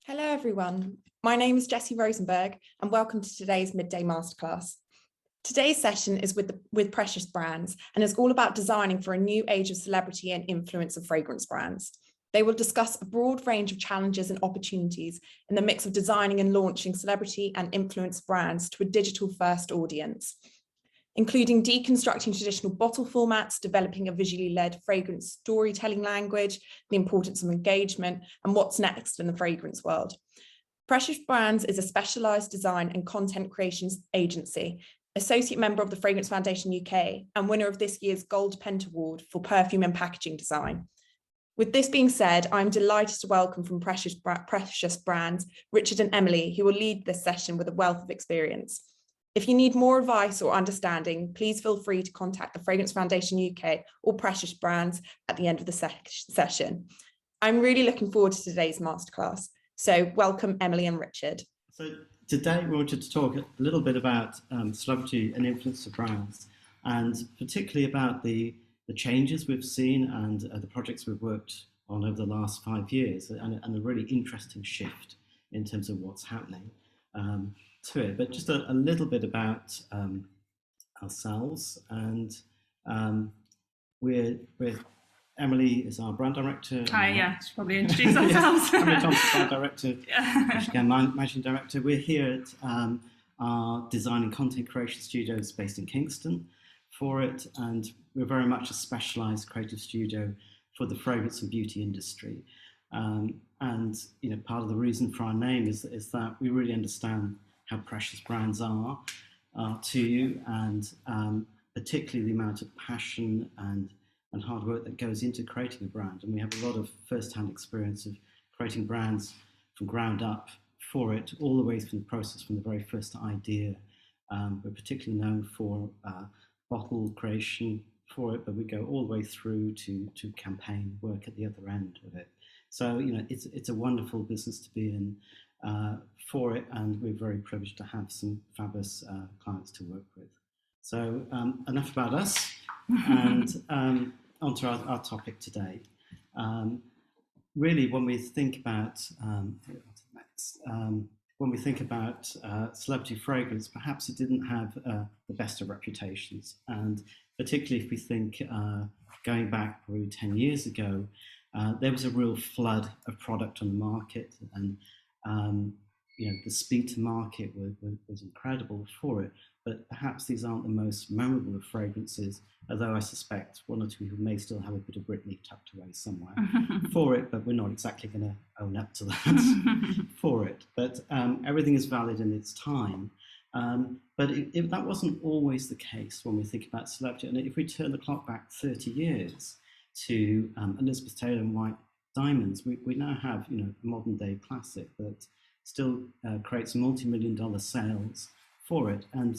Hello everyone, my name is Jessie Rosenberg and welcome to today's Midday Masterclass. Today's session is with Precious Brands and is all about designing for a new age of celebrity and influence of fragrance brands. They will discuss a broad range of challenges and opportunities in the mix of designing and launching celebrity and influence brands to a digital-first audience, including deconstructing traditional bottle formats, developing a visually led fragrance storytelling language, the importance of engagement, and what's next in the fragrance world. Precious Brands is a specialized design and content creations agency, associate member of the Fragrance Foundation UK, and winner of this year's Gold Pentaward for perfume and packaging design. With this being said, I'm delighted to welcome from Precious Brands, Richard and Emily, who will lead this session with a wealth of experience. If you need more advice or understanding, please feel free to contact the Fragrance Foundation UK or Precious Brands at the end of the session. I'm really looking forward to today's masterclass. So welcome, Emily and Richard. So today we wanted to talk a little bit about celebrity and influencer brands, and particularly about the changes we've seen and the projects we've worked on over the last 5 years, and a really interesting shift in terms of what's happening to it. But just a little bit about ourselves, and we're Emily is our brand director. Hi, yeah, should probably introduce ourselves. Yes, Emily Thompson, brand director, again, managing director. We're here at our design and content creation studios based in Kingston for it, and we're very much a specialised creative studio for the fragrance and beauty industry. And you know, part of the reason for our name is that we really understand how precious brands are to you, and particularly the amount of passion and hard work that goes into creating a brand. And we have a lot of first-hand experience of creating brands from ground up for it, all the way through the process from the very first idea. We're particularly known for bottle creation for it, but we go all the way through to campaign work at the other end of it. So, you know, it's a wonderful business to be in for it, and we're very privileged to have some fabulous clients to work with. So enough about us, and onto our topic today. Really, when we think about celebrity fragrance, perhaps it didn't have the best of reputations, and particularly if we think going back probably 10 years ago, there was a real flood of product on the market, and you know, the speed to market was incredible for it. But perhaps these aren't the most memorable of fragrances, although I suspect one or two people may still have a bit of Britney tucked away somewhere for it, but we're not exactly going to own up to that for it. But everything is valid in its time. But that wasn't always the case when we think about celebrity. And if we turn the clock back 30 years to Elizabeth Taylor and White Diamonds, we now have, you know, a modern day classic that still creates multi-million-dollar sales for it. And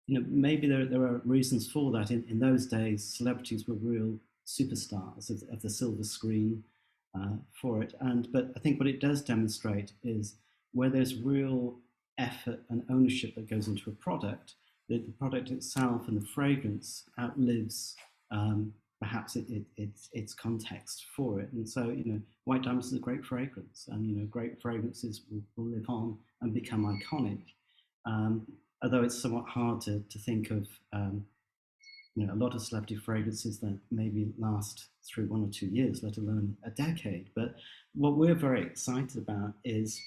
you know, maybe there are reasons for that. In those days, celebrities were real superstars of the silver screen for it. But I think what it does demonstrate is where there's real effort and ownership that goes into a product, the product itself and the fragrance outlives perhaps its context for it. And so, you know, White Diamonds is a great fragrance, and you know, great fragrances will live on and become iconic. Although it's somewhat hard to think of, you know, a lot of celebrity fragrances that maybe last through 1 or 2 years, let alone a decade. But what we're very excited about is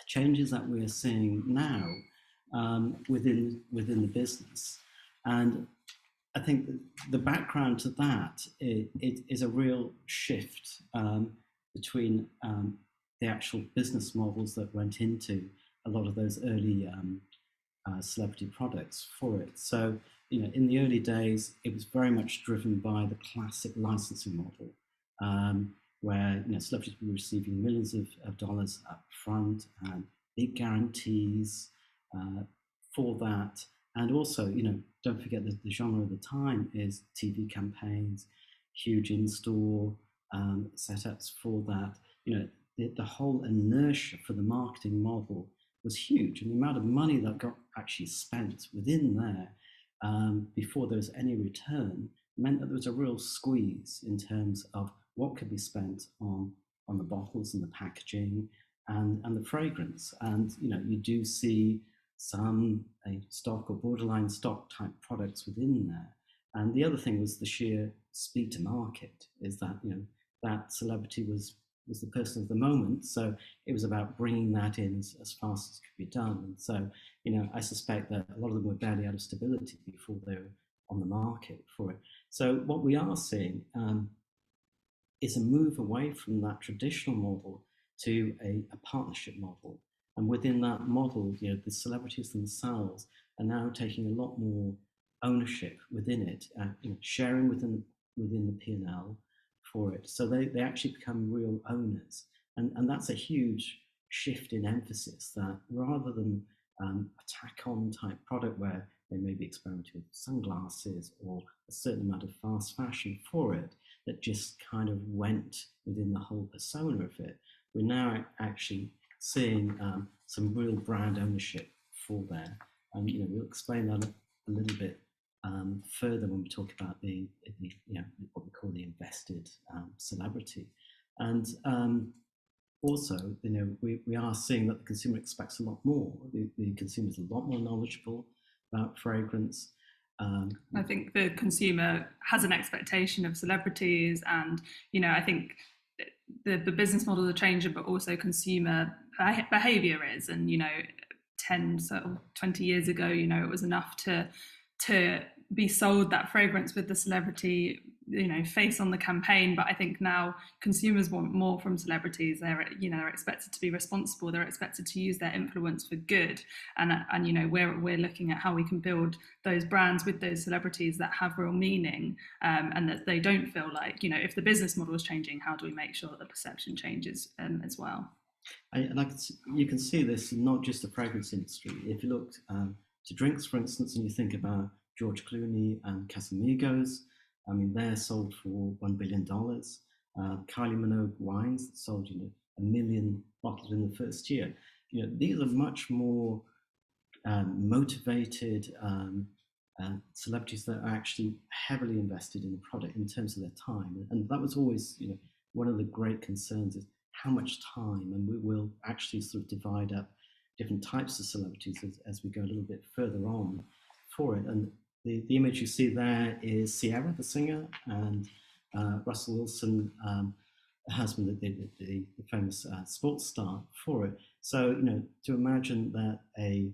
changes that we're seeing now within the business. And I think the background to that is a real shift between the actual business models that went into a lot of those early celebrity products for it. So, you know, in the early days, it was very much driven by the classic licensing model, where, you know, celebrities were receiving millions of dollars up front and big guarantees for that. And also, you know, don't forget that the genre of the time is TV campaigns, huge in-store setups for that. You know, the whole inertia for the marketing model was huge, and the amount of money that got actually spent within there before there was any return meant that there was a real squeeze in terms of what could be spent on the bottles and the packaging, and the fragrance. And you do see some stock or borderline stock type products within there. And the other thing was the sheer speed to market, is that that celebrity was the person of the moment, so it was about bringing that in as fast as could be done. And so I suspect that a lot of them were barely out of stability before they were on the market for it. So what we are seeing is a move away from that traditional model to a partnership model. And within that model, the celebrities themselves are now taking a lot more ownership within it, sharing within the P&L for it. So they actually become real owners. And that's a huge shift in emphasis, that rather than a tack-on type product where they may be experimenting with sunglasses or a certain amount of fast fashion for it, that just kind of went within the whole persona of it, we're now actually seeing some real brand ownership for there. And we'll explain that a little bit further when we talk about the what we call the invested celebrity. And also, we are seeing that the consumer expects a lot more. The consumer is a lot more knowledgeable about fragrance. I think the consumer has an expectation of celebrities, and I think the business models are changing, but also consumer behavior is. And 10 sort of 20 years ago, it was enough to be sold that fragrance with the celebrity face on the campaign. But I think now consumers want more from celebrities. They're expected to be responsible. They're expected to use their influence for good. And we're looking at how we can build those brands with those celebrities that have real meaning, and that they don't feel like, if the business model is changing, how do we make sure that the perception changes as well? You can see this in not just the fragrance industry. If you looked to drinks, for instance, and you think about George Clooney and Casamigos, they're sold for $1 billion. Kylie Minogue wines that sold 1 million bottles in the first year. These are much more motivated celebrities that are actually heavily invested in the product in terms of their time. And that was always one of the great concerns, is how much time. And we will actually sort of divide up different types of celebrities as we go a little bit further on for it. And the image you see there is Sierra, the singer, and Russell Wilson, her husband, the famous sports star for it. So, to imagine that a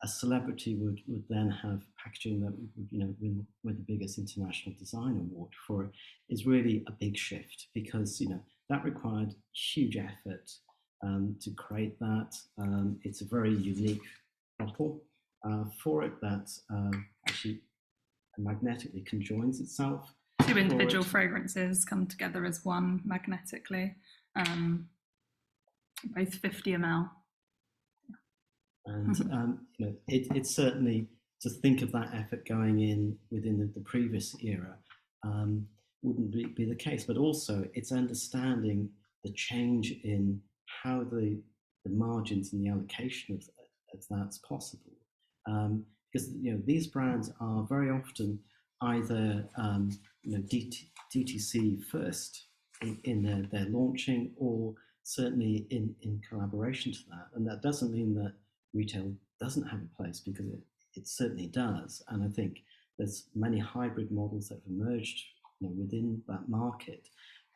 celebrity would then have packaging that would, win the biggest international design award for it is really a big shift, because, that required huge effort to create that. It's a very unique bottle for it that actually magnetically conjoins itself. Two individual fragrances come together as one magnetically, both 50 ml. And it's certainly, to think of that effort going in within the previous era wouldn't be the case. But also, it's understanding the change in how the margins and the allocation of that's possible. Because these brands are very often either DTC first in their launching, or certainly in collaboration to that. And that doesn't mean that retail doesn't have a place, because it certainly does. And I think there's many hybrid models that have emerged within that market.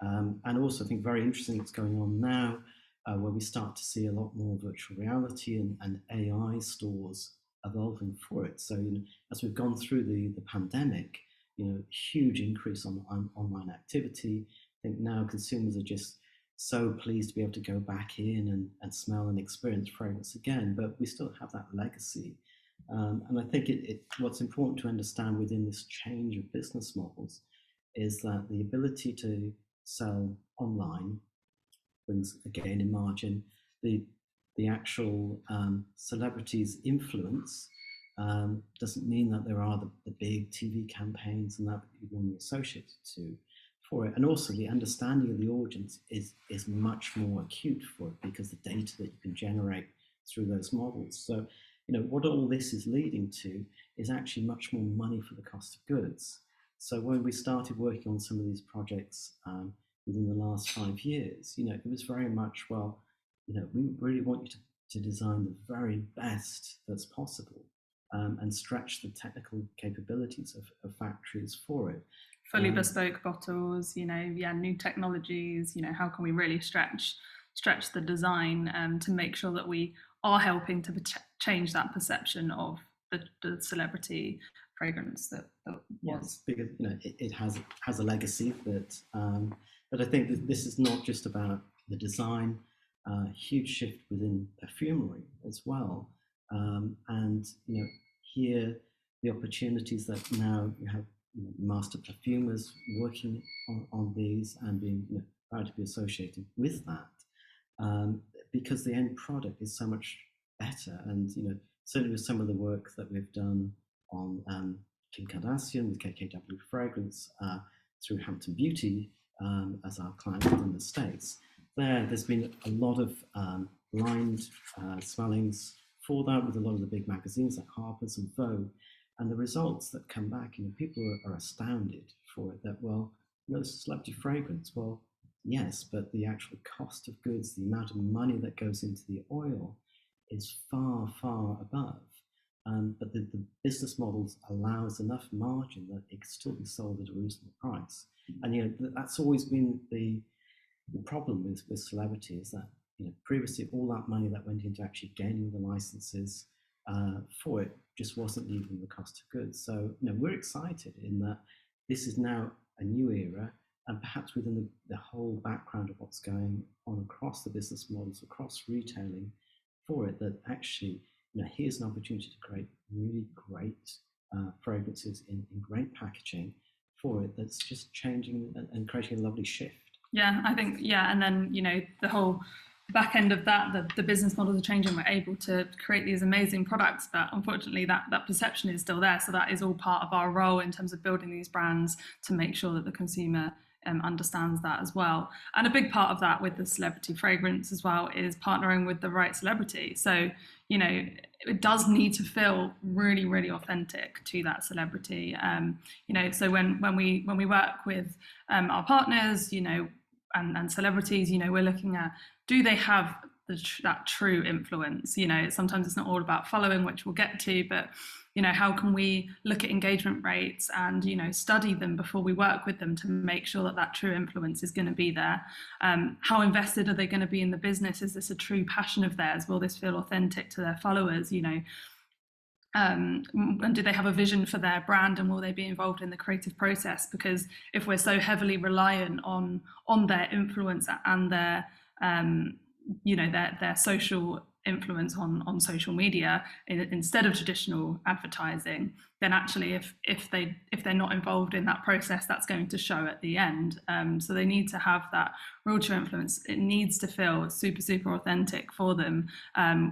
And also, I think very interesting what's going on now, where we start to see a lot more virtual reality and AI stores evolving for it. So, as we've gone through the pandemic, huge increase on online activity. I think now consumers are just so pleased to be able to go back in and smell and experience fragrance again, but we still have that legacy. And I think what's important to understand within this change of business models is that the ability to sell online brings a gain in margin. The actual celebrities' influence doesn't mean that there are the big TV campaigns and that you normally associate to for it. And also, the understanding of the audience is much more acute for it, because the data that you can generate through those models. So, what all this is leading to is actually much more money for the cost of goods. So when we started working on some of these projects within the last 5 years, it was very much, well, we really want you to design the very best that's possible, and stretch the technical capabilities of factories for it. Fully bespoke bottles, new technologies, how can we really stretch the design to make sure that we are helping to change that perception of the celebrity fragrance that was. Yes, because it has a legacy, but I think that this is not just about the design. Huge shift within perfumery as well, and here the opportunities that now you have master perfumers working on these and being proud to be associated with that, because the end product is so much better. And certainly with some of the work that we've done on Kim Kardashian with KKW fragrance, through Hampton Beauty as our client in the States, there's been a lot of blind smellings for that with a lot of the big magazines like Harper's and Vogue. And the results that come back, people are astounded for it, that, well, it's a celebrity fragrance. Well, yes, but the actual cost of goods, the amount of money that goes into the oil is far, far above. But the business models allows enough margin that it can still be sold at a reasonable price. And that's always been the problem with celebrity, is that previously all that money that went into actually gaining the licenses for it just wasn't even the cost of goods. So we're excited in that this is now a new era, and perhaps within the whole background of what's going on across the business models, across retailing for it, that actually here's an opportunity to create really great fragrances in great packaging for it, that's just changing and creating a lovely shift. Yeah, I think, and then the whole back end of that, the business models are changing. We're able to create these amazing products, but unfortunately that perception is still there. So that is all part of our role in terms of building these brands to make sure that the consumer understands that as well. And a big part of that with the celebrity fragrance as well is partnering with the right celebrity. So it does need to feel really, really authentic to that celebrity. So when we work with our partners, and celebrities, we're looking at, do they have that true influence? Sometimes it's not all about following, which we'll get to, but how can we look at engagement rates and study them before we work with them to make sure that true influence is going to be there? How invested are they going to be in the business? Is this a true passion of theirs? Will this feel authentic to their followers? And do they have a vision for their brand, and will they be involved in the creative process? Because if we're so heavily reliant on their influence and their their social influence on social media instead of traditional advertising, then actually if they're not involved in that process, that's going to show at the end. So they need to have that real true influence. It needs to feel super, super authentic for them,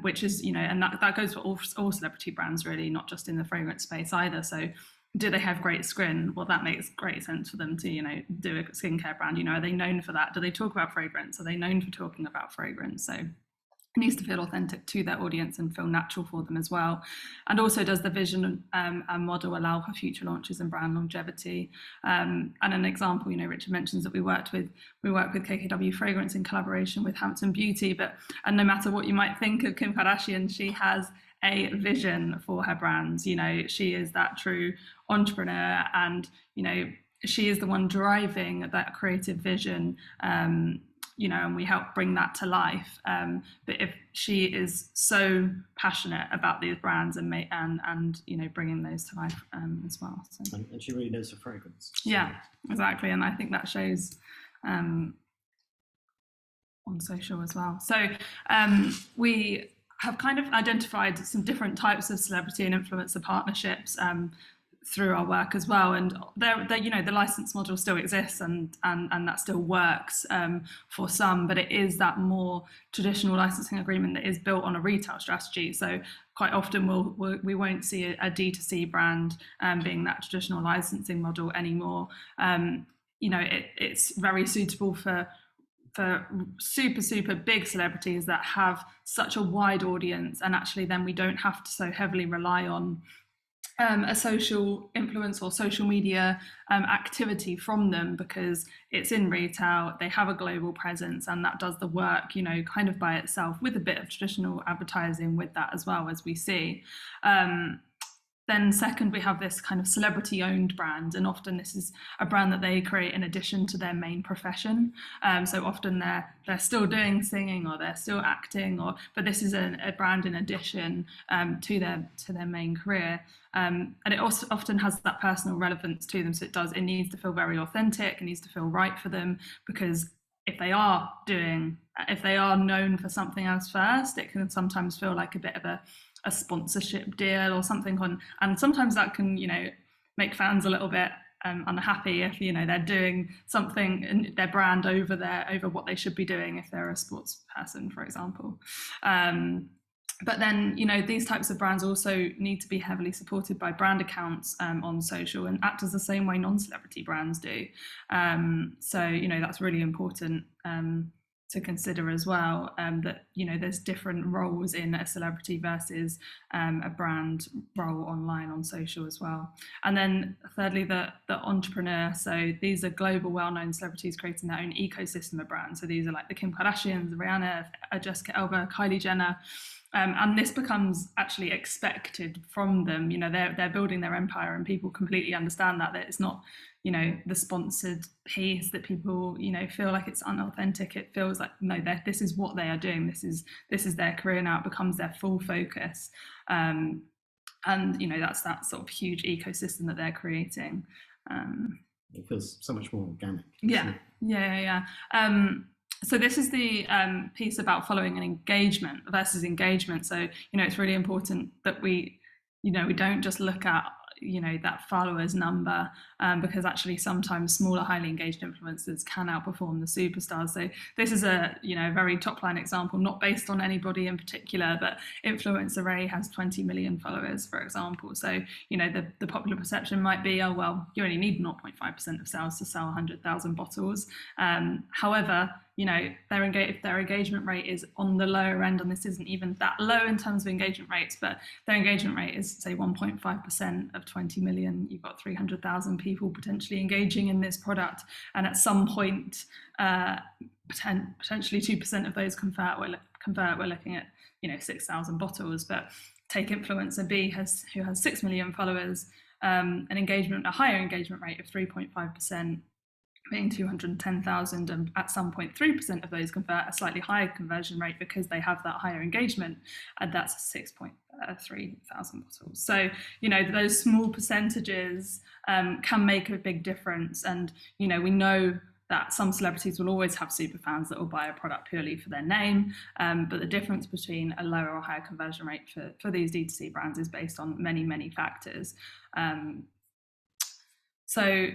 which is and that goes for all celebrity brands really, not just in the fragrance space either. So do they have great skin? Well, that makes great sense for them to do a skincare brand. Are they known for that? Do they talk about fragrance? Are they known for talking about fragrance? So it needs to feel authentic to their audience and feel natural for them as well. And also, does the vision and model allow for future launches and brand longevity? And an example, Richard mentions that we work with KKW Fragrance in collaboration with Hampton Beauty, and no matter what you might think of Kim Kardashian, she has a vision for her brands. She is that true entrepreneur, and she is the one driving that creative vision. And we help bring that to life. But if she is so passionate about these brands and bringing those to life as well. So. And she really knows her fragrance. So. Yeah, exactly. And I think that shows on social as well. So we have kind of identified some different types of celebrity and influencer partnerships through our work as well, and the license model still exists and that still works for some, but it is that more traditional licensing agreement that is built on a retail strategy. So quite often we won't see a D2C brand being that traditional licensing model anymore. It's very suitable for super, super big celebrities that have such a wide audience, and actually then we don't have to so heavily rely on a social influence or social media activity from them, because it's in retail, they have a global presence, and that does the work, kind of by itself, with a bit of traditional advertising with that as well, as we see. Then second, we have this kind of celebrity owned brand, and often this is a brand that they create in addition to their main profession. So often they're still doing singing, or they're still acting, but this is a brand in addition to their main career. And it also often has that personal relevance to them. So it needs to feel very authentic, it needs to feel right for them, because if they are known for something else first, it can sometimes feel like a bit of a sponsorship deal or something and sometimes that can make fans a little bit unhappy if they're doing something in their brand over what they should be doing if they're a sports person, for example. But then these types of brands also need to be heavily supported by brand accounts on social, and act as the same way non-celebrity brands do. So that's really important to consider as well, that there's different roles in a celebrity versus a brand role online on social as well. And then thirdly, the entrepreneur. So these are global well-known celebrities creating their own ecosystem of brands. So these are like the Kim Kardashians, Rihanna, Jessica Alba, Kylie Jenner. And this becomes actually expected from them. They're building their empire, and people completely understand that it's not the sponsored piece that people feel like it's unauthentic. It feels like this is what they are doing, this is their career now. It becomes their full focus, and that's that sort of huge ecosystem that they're creating. It feels so much more organic. Yeah. So this is the piece about following an engagement versus engagement. So it's really important that we don't just look at that followers number, because actually sometimes smaller, highly engaged influencers can outperform the superstars. So this is a very top line example, not based on anybody in particular, but Influencer A has 20 million followers, for example. So the popular perception might be, oh well, you only need 0.5% of sales to sell 100,000 bottles. However, if their engagement rate is on the lower end, and this isn't even that low in terms of engagement rates, but their engagement rate is say 1.5% of 20 million, you've got 300,000 people potentially engaging in this product, and at some point potentially 2% of those convert. We're looking at 6,000 bottles. But take Influencer B, who has 6 million followers, a higher engagement rate of 3.5%, being 210,000, and at some point 3% of those convert, a slightly higher conversion rate because they have that higher engagement, and that's 6.3 thousand bottles. So those small percentages can make a big difference. And we know that some celebrities will always have super fans that will buy a product purely for their name, but the difference between a lower or higher conversion rate for these D2C brands is based on many factors. So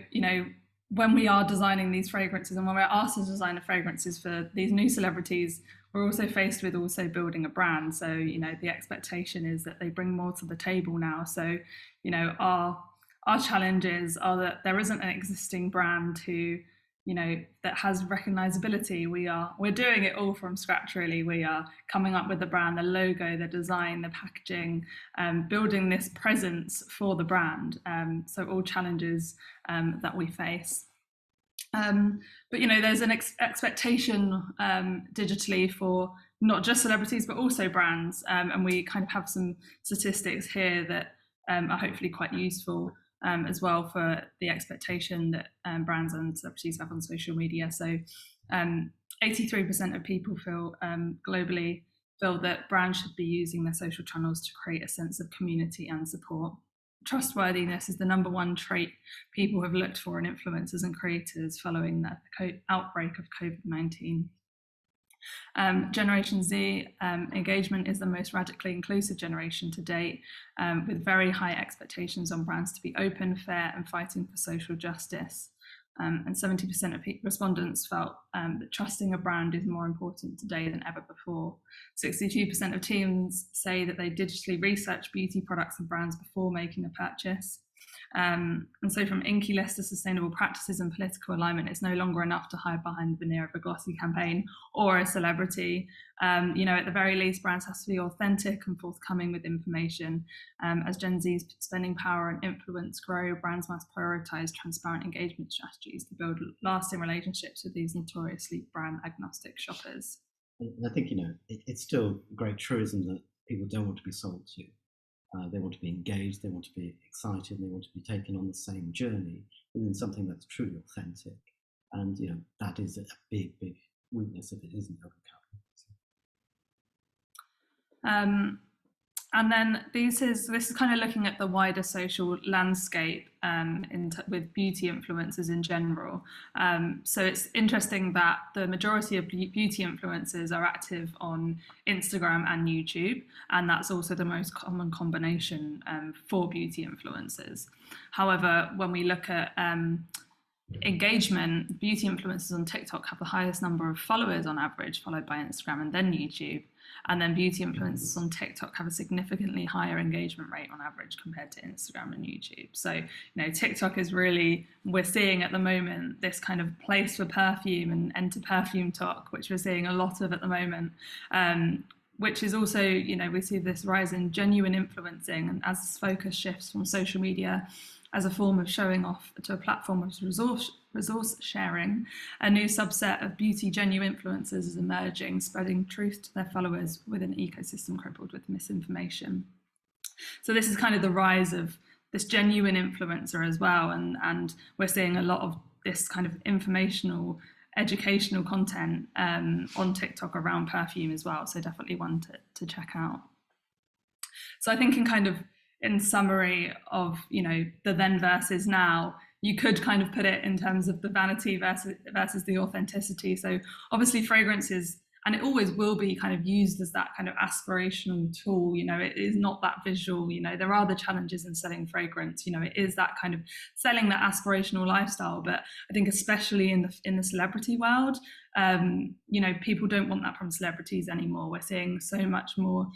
when we are designing these fragrances, and when we're asked to design the fragrances for these new celebrities, we're also faced with building a brand. So the expectation is that they bring more to the table now. So our challenges are that there isn't an existing brand who that has recognizability. We're doing it all from scratch, really. We are coming up with the brand, the logo, the design, the packaging, building this presence for the brand. So all challenges that we face. But there's an expectation digitally for not just celebrities but also brands, and we kind of have some statistics here that are hopefully quite useful as well for the expectation that brands and celebrities have on social media. So 83% of people globally feel that brands should be using their social channels to create a sense of community and support. Trustworthiness is the number one trait people have looked for in influencers and creators following the outbreak of COVID-19. Generation Z engagement is the most radically inclusive generation to date, with very high expectations on brands to be open, fair, and fighting for social justice. And 70% of respondents felt that trusting a brand is more important today than ever before. 62% of teens say that they digitally research beauty products and brands before making a purchase. And so from inky list to sustainable practices and political alignment, it's no longer enough to hide behind the veneer of a glossy campaign or a celebrity. At the very least, brands have to be authentic and forthcoming with information. As Gen Z's spending power and influence grow, brands must prioritize transparent engagement strategies to build lasting relationships with these notoriously brand agnostic shoppers. And I think, it's still a great truism that people don't want to be sold to. They want to be engaged, they want to be excited, and they want to be taken on the same journey within something that's truly authentic. And that is a big, big weakness if it isn't overcome. And then this is kind of looking at the wider social landscape with beauty influencers in general. So it's interesting that the majority of beauty influencers are active on Instagram and YouTube, and that's also the most common combination for beauty influencers. However, when we look at engagement, beauty influencers on TikTok have the highest number of followers on average, followed by Instagram and then YouTube. And then beauty influencers on TikTok have a significantly higher engagement rate on average compared to Instagram and YouTube. So, TikTok is really, we're seeing at the moment this kind of place for perfume and enter perfume talk, which we're seeing a lot of at the moment, which is also, we see this rise in genuine influencing. And as this focus shifts from social media as a form of showing off to a platform of resource sharing, a new subset of beauty genuine influencers is emerging, spreading truth to their followers within an ecosystem crippled with misinformation. So this is kind of the rise of this genuine influencer as well, and we're seeing a lot of this kind of informational, educational content on TikTok around perfume as well. So definitely one to check out. So I think in summary of the then versus now, you could kind of put it in terms of the vanity versus the authenticity. So obviously fragrances, and it always will be kind of used as that kind of aspirational tool. It is not that visual. There are the challenges in selling fragrance. It is that kind of selling that aspirational lifestyle. But I think especially in the celebrity world, people don't want that from celebrities anymore. We're seeing so much more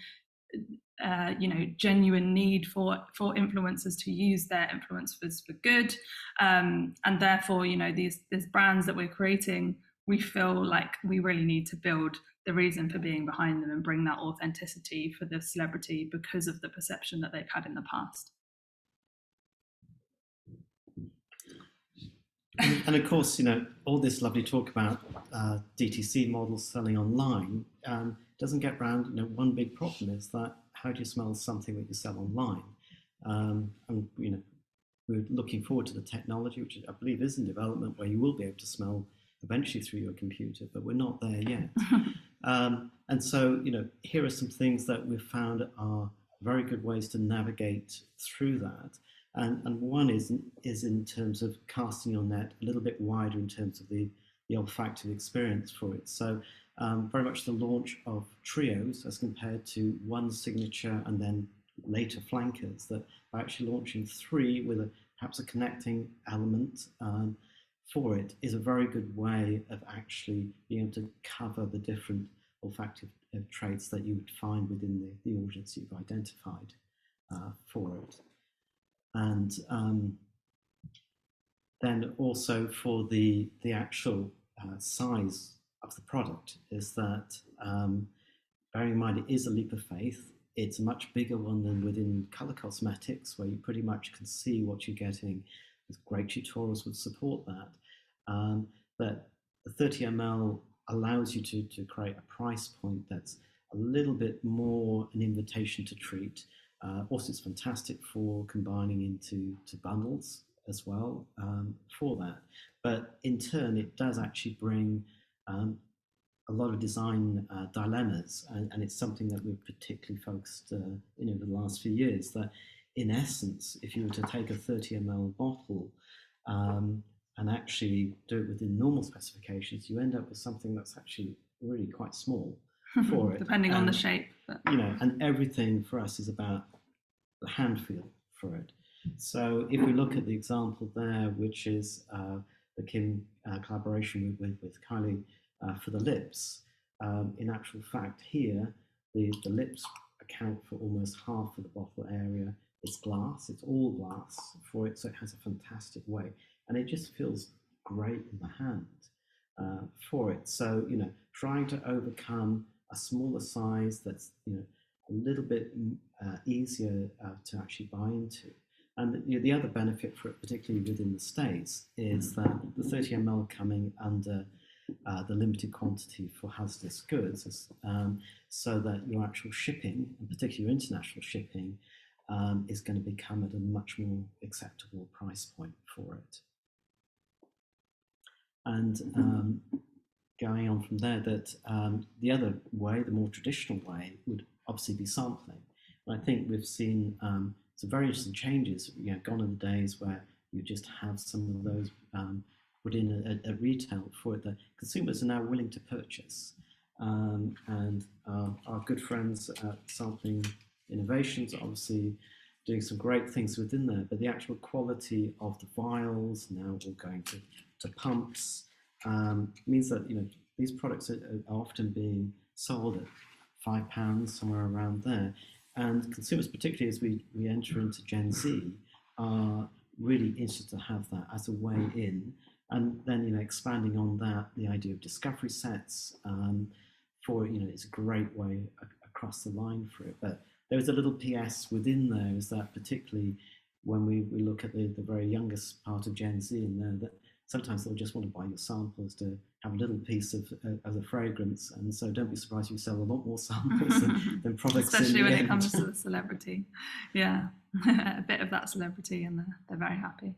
genuine need for influencers to use their influencers for good, and therefore these brands that we're creating, we feel like we really need to build the reason for being behind them and bring that authenticity for the celebrity because of the perception that they've had in the past. And of course, all this lovely talk about DTC models selling online doesn't get around. One big problem is that how do you smell something that you sell online? And we're looking forward to the technology, which I believe is in development, where you will be able to smell eventually through your computer, but we're not there yet. And so, here are some things that we've found are very good ways to navigate through that. And one is in terms of casting your net a little bit wider in terms of the olfactive experience for it. So very much the launch of trios as compared to one signature and then later flankers, that are actually launching 3 with perhaps a connecting element for it, is a very good way of actually being able to cover the different olfactive traits that you would find within the audience you've identified for it. And then also for the actual size of the product, is that bearing in mind it is a leap of faith. It's a much bigger one than within colour cosmetics, where you pretty much can see what you're getting. Great tutorials would support that. But the 30 ml allows you to create a price point that's a little bit more an invitation to treat. Also, it's fantastic for combining into bundles as well for that. But in turn, it does actually bring a lot of design dilemmas, and it's something that we've particularly focused over the last few years, that in essence, if you were to take a 30 ml bottle and actually do it within normal specifications, you end up with something that's actually really quite small for it. Depending on the shape. But... and everything for us is about the hand feel for it. So if we look at the example there, which is the Kim collaboration with Kylie for the lips, in actual fact here, the lips account for almost half of the bottle area, It's glass, it's all glass for it, so it has a fantastic weight, and it just feels great in the hand for it. So, trying to overcome a smaller size that's, a little bit easier to actually buy into. And the other benefit for it, particularly within the States, is that the 30 ml coming under the limited quantity for hazardous goods, so that your actual shipping, and particularly your international shipping, is going to become at a much more acceptable price point for it. And going on from there, that the other way, the more traditional way, would obviously be sampling. And I think we've seen some very interesting changes. Gone are the days where you just have some of those put in at retail for it that consumers are now willing to purchase. And our good friends at Sampling Innovations are obviously doing some great things within there, but the actual quality of the vials now all going to pumps means that these products are often being sold at £5, somewhere around there. And consumers, particularly as we enter into Gen Z, are really interested to have that as a way in. And then, expanding on that, the idea of discovery sets for it's a great way across the line for it. But there was a little PS within there, is that particularly when we look at the very youngest part of Gen Z in there, that sometimes they'll just want to buy your samples to have a little piece of a fragrance. And so don't be surprised if you sell a lot more samples than products. Especially when it comes to the celebrity. Yeah, a bit of that celebrity, and they're very happy.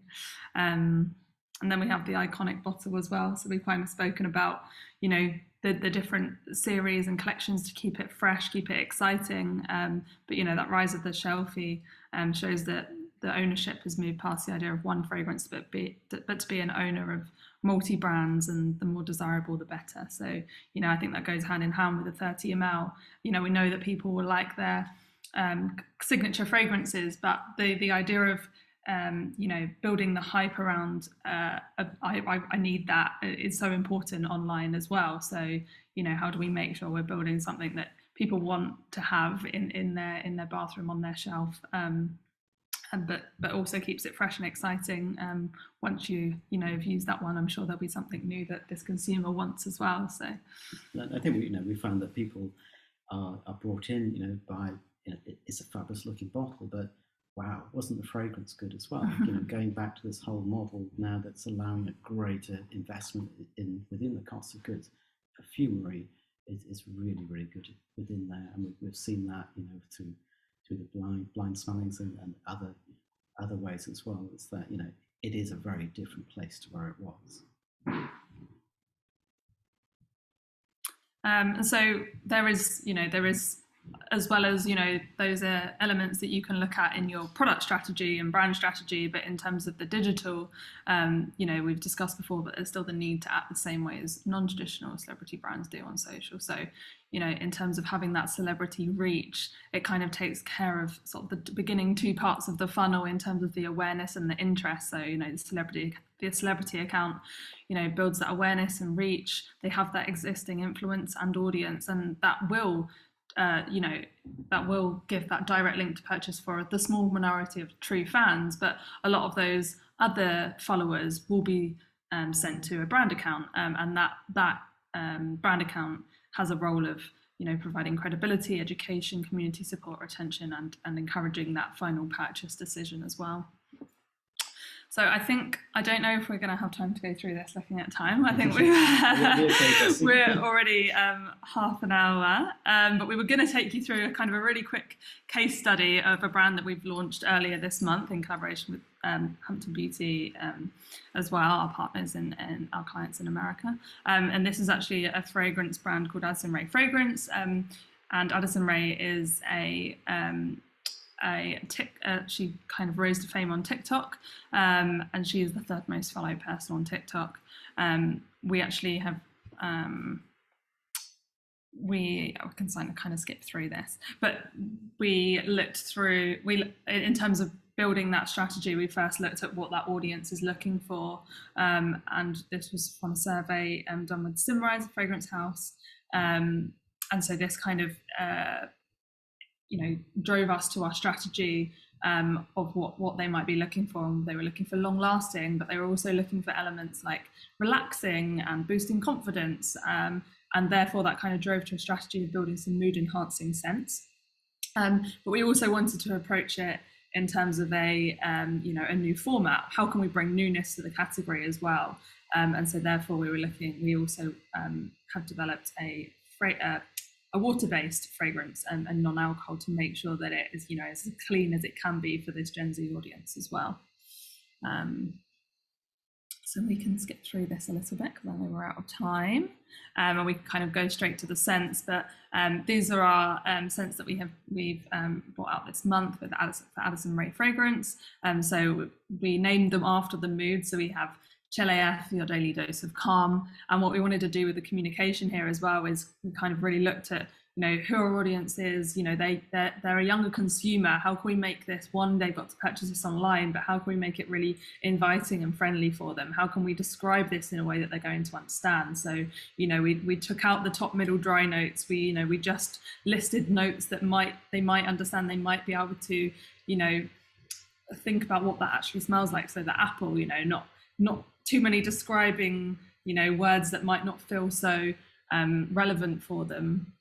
And then we have the iconic bottle as well. So we've kind of spoken about, the different series and collections to keep it fresh, keep it exciting. But, that rise of the shelfie shows that the ownership has moved past the idea of one fragrance, but to be an owner of multi-brands, and the more desirable, the better. So, I think that goes hand in hand with the 30 ml. We know that people will like their signature fragrances, but the idea of building the hype around I need that is so important online as well. So, how do we make sure we're building something that people want to have in their bathroom, on their shelf, but also keeps it fresh and exciting. Once you've used that one, I'm sure there'll be something new that this consumer wants as well. So I think we found that people are brought in by it's a fabulous looking bottle, but wow, wasn't the fragrance good as well? Going back to this whole model now that's allowing a greater investment within the cost of goods. Perfumery is really, really good within there, and we've seen that through the blind smellings and other ways as well. It's that it is a very different place to where it was. And so there is as well as those are elements that you can look at in your product strategy and brand strategy, but in terms of the digital, we've discussed before that there's still the need to act the same way as non-traditional celebrity brands do on social. So in terms of having that celebrity reach, it kind of takes care of sort of the beginning two parts of the funnel in terms of the awareness and the interest. So the celebrity account builds that awareness and reach. They have that existing influence and audience, and that will give that direct link to purchase for the small minority of true fans, but a lot of those other followers will be sent to a brand account, and that brand account has a role of providing credibility, education, community support, retention, and encouraging that final purchase decision as well. So I don't know if we're going to have time to go through this looking at time. I think we're already half an hour, but we were going to take you through a really quick case study of a brand that we've launched earlier this month in collaboration with Hampton Beauty as well, our partners and our clients in America. And this is actually a fragrance brand called Addison Rae Fragrance. And Addison Rae is she kind of rose to fame on TikTok, and she is the third most followed person on TikTok. We actually have we can kind of skip through this, but we looked through in terms of building that strategy. We first looked at what that audience is looking for, and this was from a survey done with Simrise, a fragrance house, and so this kind of drove us to our strategy of what they might be looking for. And they were looking for long lasting, but they were also looking for elements like relaxing and boosting confidence. And therefore that kind of drove to a strategy of building some mood enhancing scents. But we also wanted to approach it in terms of a new format. How can we bring newness to the category as well? And so therefore we also have developed a water-based fragrance and non-alcohol to make sure that it is, as clean as it can be for this Gen Z audience as well. So we can skip through this a little bit because I know we're out of time, and we can kind of go straight to the scents. But these are our scents that we've brought out this month with Addison Rae Fragrance. So we named them after the mood. So we have Chileaf, your daily dose of calm. And what we wanted to do with the communication here as well is we kind of really looked at, who our audience is. They're a younger consumer. How can we make this, one, they've got to purchase this online, but how can we make it really inviting and friendly for them? How can we describe this in a way that they're going to understand? So, we took out the top, middle, dry notes. We just listed notes that they might understand. They might be able to, think about what that actually smells like. So the apple, not too many describing, words that might not feel so relevant for them.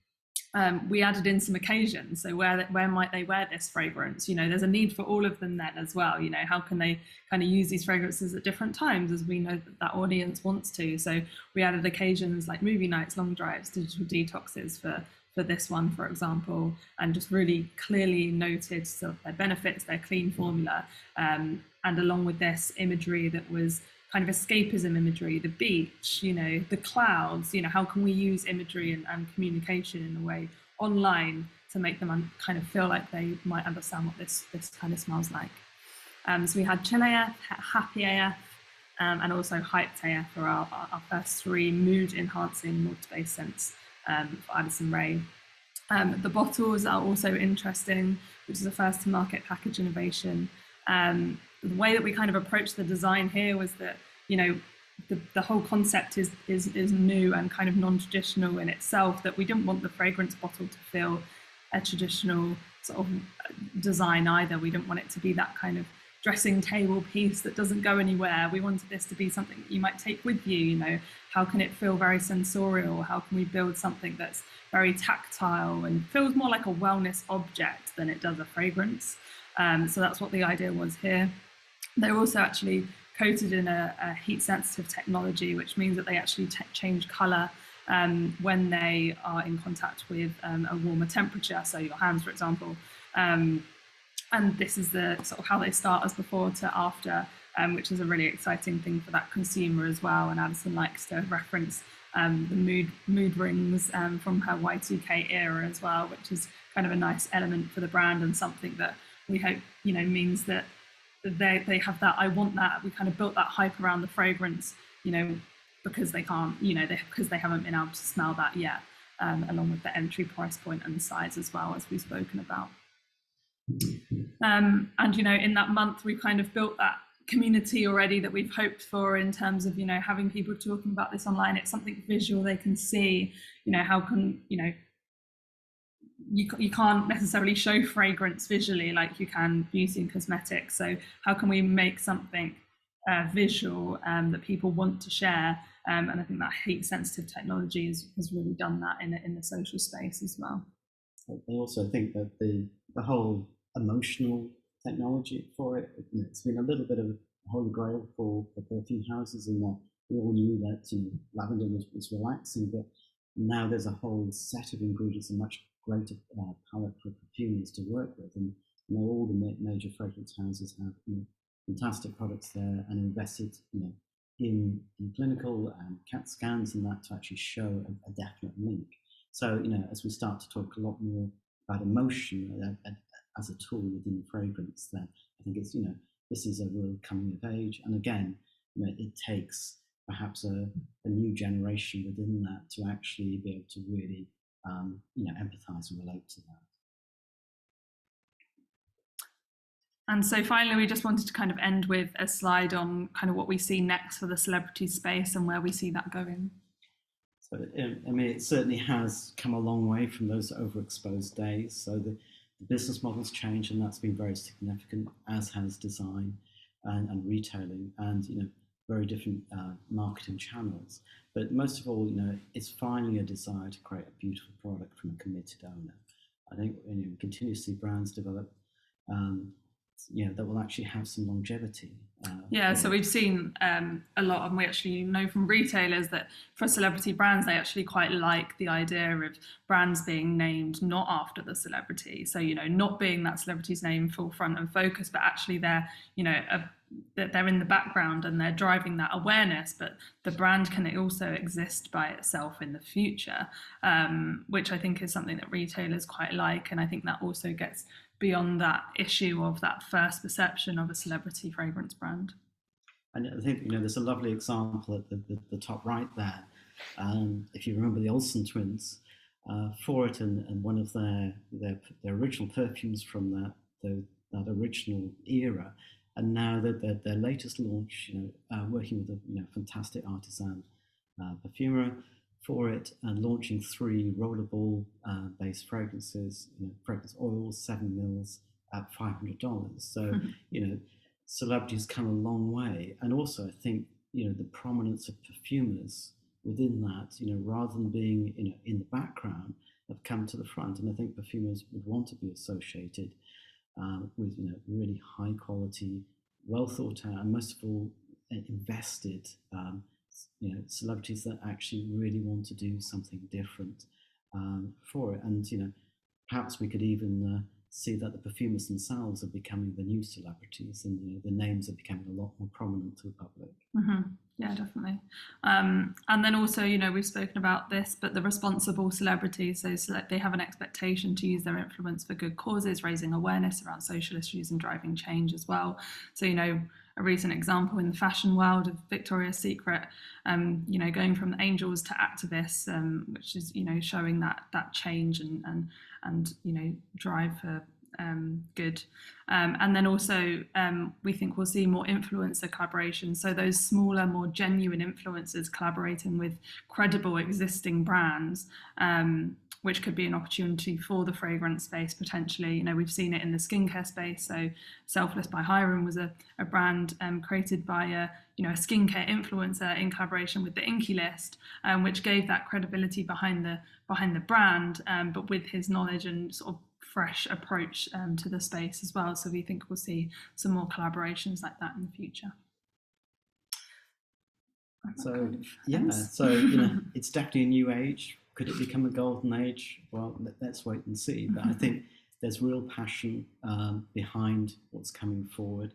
We added in some occasions. So where might they wear this fragrance? There's a need for all of them then as well. How can they kind of use these fragrances at different times, as we know that audience wants to. So we added occasions like movie nights, long drives, digital detoxes for this one, for example, and just really clearly noted sort of their benefits, their clean formula, and along with this imagery that was kind of escapism imagery, the beach, the clouds, how can we use imagery and communication in a way online to make them kind of feel like they might understand what this kind of smells like. So we had Chileaf, Happy AF, and also Hyped AF for our first three mood enhancing multi-base scents for Addison Rae. The bottles are also interesting, which is a first to market package innovation. The way that we kind of approached the design here was that, the whole concept is new and kind of non-traditional in itself, that we didn't want the fragrance bottle to feel a traditional sort of design either. We didn't want it to be that kind of dressing table piece that doesn't go anywhere. We wanted this to be something that you might take with you. How can it feel very sensorial? How can we build something that's very tactile and feels more like a wellness object than it does a fragrance? So that's what the idea was here. They're also actually coated in a heat sensitive technology, which means that they actually change color when they are in contact with a warmer temperature, so your hands, for example. And this is the sort of how they start as before to after, which is a really exciting thing for that consumer as well. And Addison likes to reference the mood rings from her Y2K era as well, which is kind of a nice element for the brand and something that we hope means that they have that. I want that. We kind of built that hype around the fragrance, because they can't, because they haven't been able to smell that yet, along with the entry price point and the size as well, as we've spoken about. And in that month we kind of built that community already that we've hoped for, in terms of having people talking about this online. It's something visual they can see. How can you can't necessarily show fragrance visually like you can beauty and cosmetics. So how can we make something visual that people want to share? And I think that heat sensitive technology has really done that in the social space as well. I also think that the whole emotional technology for it, it's been a little bit of a holy grail for perfume houses, in that we all knew that lavender was relaxing, but now there's a whole set of ingredients, a much greater palette for perfumers to work with, and all the major fragrance houses have fantastic products there, and invested in clinical and CAT scans and that to actually show a definite link. So as we start to talk a lot more about emotion as a tool within fragrance, then I think it's this is a real coming of age, and again it takes perhaps a new generation within that to actually be able to really empathize and relate to that. And so finally, we just wanted to kind of end with a slide on kind of what we see next for the celebrity space and where we see that going. So it certainly has come a long way from those overexposed days. So the business models change, and that's been very significant, as has design and retailing, and very different marketing channels. But most of all, it's finally a desire to create a beautiful product from a committed owner. I think we continue to see brands develop that will actually have some longevity. So we've seen a lot, and we actually know from retailers that for celebrity brands, they actually quite like the idea of brands being named not after the celebrity. So, not being that celebrity's name full front and focus, but actually they're, they're in the background and they're driving that awareness, but the brand can also exist by itself in the future, which I think is something that retailers quite like. And I think that also gets beyond that issue of that first perception of a celebrity fragrance brand. And I think there's a lovely example at the top right there. If you remember the Olsen twins, for it and one of their original perfumes from that original era, and now that their latest launch, working with a fantastic artisan perfumer for it, and launching 3 rollerball based fragrances, fragrance oils, 7 mils at $500. So celebrities come a long way, and also I think the prominence of perfumers within that, rather than being in the background, have come to the front, and I think perfumers would want to be associated with really high quality, well thought out, and most of all invested celebrities that actually really want to do something different for it. And perhaps we could even see that the perfumers themselves are becoming the new celebrities, and the names are becoming a lot more prominent to the public. Mm-hmm. Yeah, definitely. And then also, we've spoken about this, but the responsible celebrities, so they have an expectation to use their influence for good causes, raising awareness around social issues and driving change as well. So, a recent example in the fashion world of Victoria's Secret, going from angels to activists, which is, showing that change and drive for good. And then also we think we'll see more influencer collaborations, so those smaller, more genuine influencers collaborating with credible existing brands, which could be an opportunity for the fragrance space potentially. We've seen it in the skincare space. So Selfless by Hiram was a brand created by a skincare influencer in collaboration with the Inky List, which gave that credibility behind the brand, but with his knowledge and sort of fresh approach to the space as well. So we think we'll see some more collaborations like that in the future. So it's definitely a new age. Could it become a golden age? Well, let's wait and see. But I think there's real passion behind what's coming forward.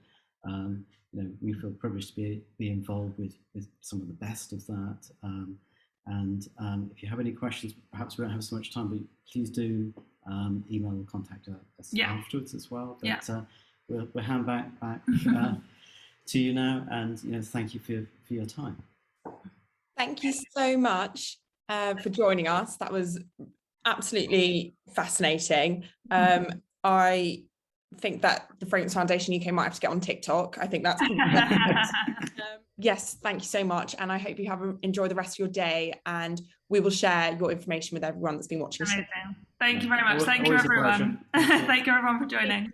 We feel privileged to be involved with some of the best of that. And if you have any questions, perhaps we don't have so much time, but please do email or contact us afterwards as well. But we'll hand back to you now, and thank you for your time. Thank you so much for joining us. That was absolutely fascinating. I think that the Fragrance Foundation UK might have to get on TikTok. I think that's yes, thank you so much, and I hope you enjoy the rest of your day, and we will share your information with everyone that's been watching. Amazing. Thank you very much. Thank you everyone. Thank you everyone for joining.